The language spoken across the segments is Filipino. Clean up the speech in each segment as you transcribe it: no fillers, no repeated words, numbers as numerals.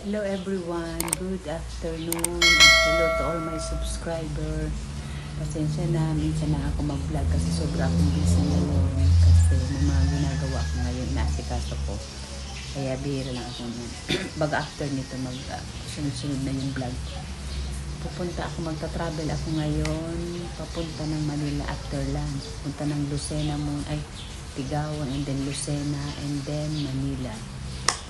Hello everyone, good afternoon. Hello to all my subscriber. Pasensya na, minsan na ako mag-vlog kasi sobra akong busy ngayon. Kasi may mga ginagawa ko ngayon, naasikaso ko. Kaya bihira lang ako niyan. Baga after nito, sunod-sunod na yung vlog. Pupunta ako, magta-travel ako ngayon. Papunta ng Manila after lunch. Punta ng Lucena muna, Tigawan, and then Lucena, and then Manila.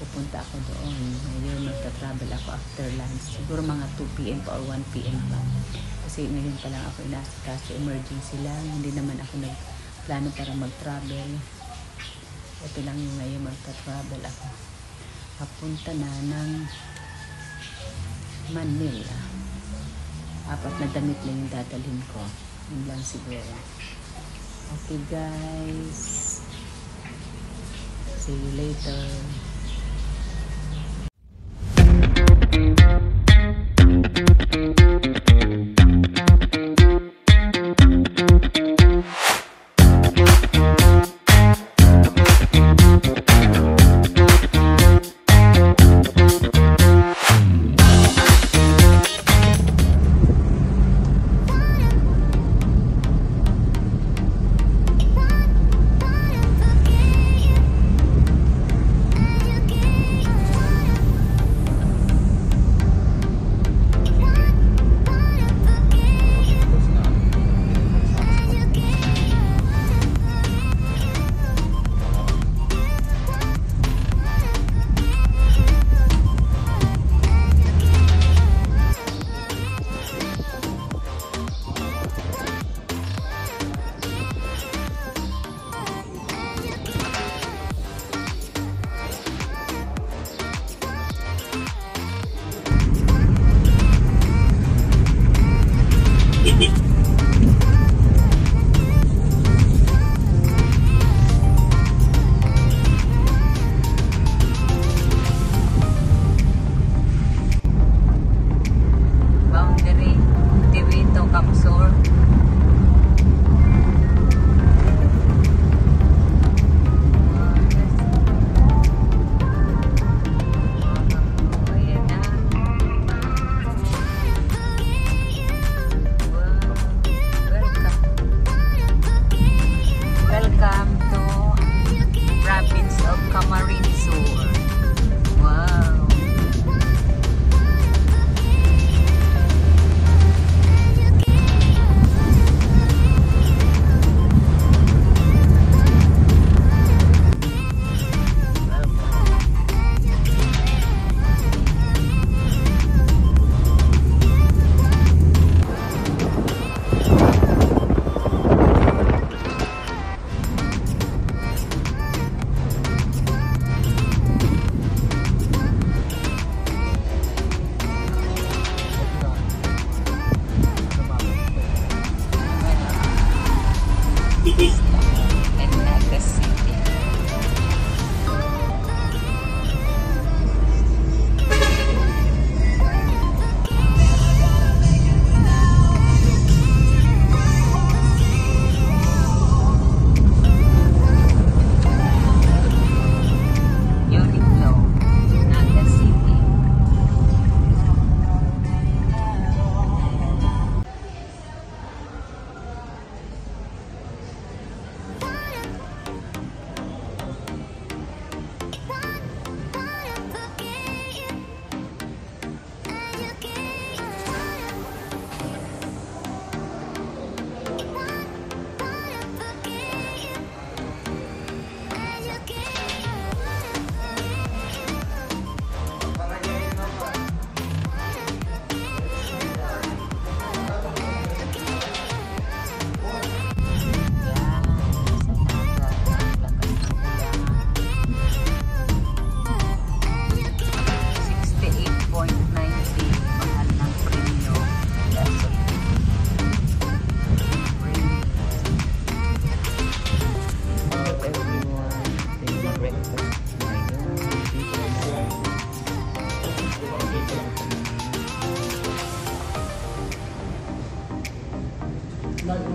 Pupunta ako doon. Ngayon magta-travel ako after lunch. Siguro mga 2 PM pa or 1 PM pa. Kasi ngayon pa lang ako inasikaso, emergency lang. Hindi naman ako nagplano para mag-travel. Ito lang yung ngayon magta-travel ako. Papunta na ng Manila. 4 na damit lang yung dadalhin ko. Yun lang siguro. Okay guys. See you later.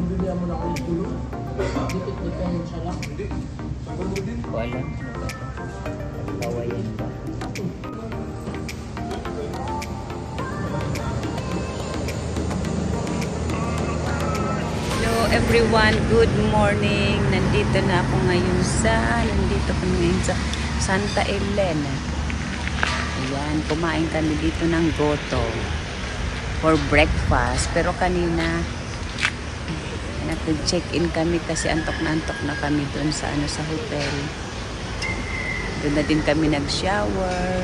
Bibigyan mo na kayo dulo. Dikit-dikit kayo siya lang. Hindi. Sabi mo din. Ko alam. Kawayan ba? everyone, good morning. Nandito kami ngayon sa Santa Elena. Ayan, kumain kami dito ng goto for breakfast. Pero kanina nag-check-in kami kasi antok na kami doon sa sa hotel. Doon na din kami nag-shower.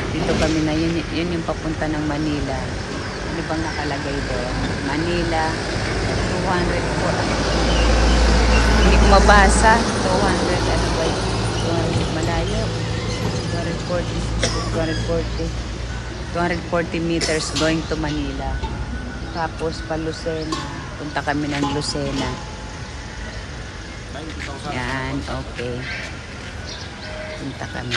Dito kami na yun yung papunta ng Manila. Ano bang nakalagay doon? Manila 200 po. Hindi ko mabasa. 200 ano ba yun? 200 malayo. 240 meters going to Manila. Tapos pa Lucena. Punta kami ng Lucena. Yan, okay. Punta kami.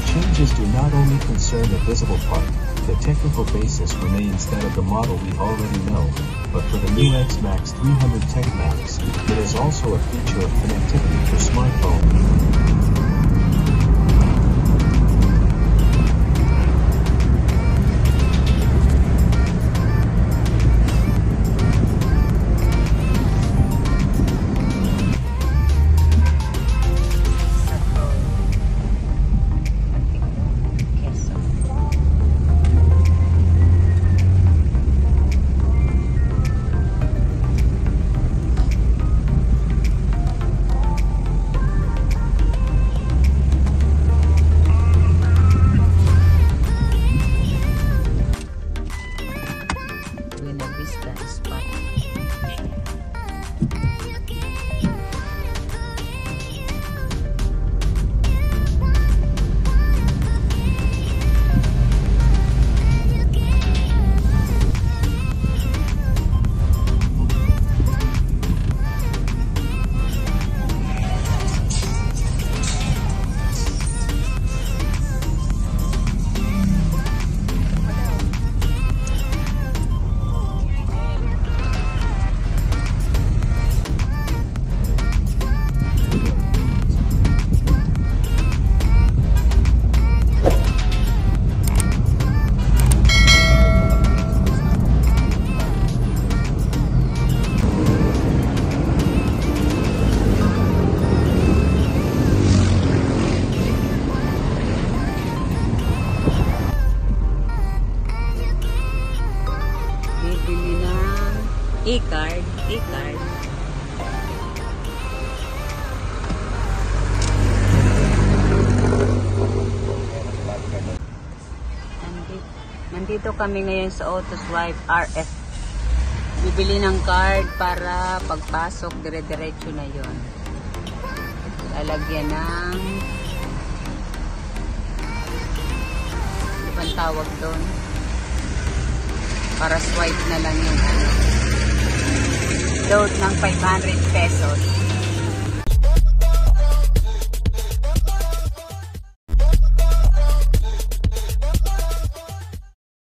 Changes do not only concern the visible part, the technical basis remains that of the model we already know, but for the new X-Max 300 Tech Max, it is also a feature of connectivity for smartphone. E-card. Nandito kami ngayon sa AutoSwipe RF. Bibili ng card para pagpasok, dire-diretso na yon. Lalagyan ng ano bang tawag doon? Para swipe na lang yung load ng 500 pesos.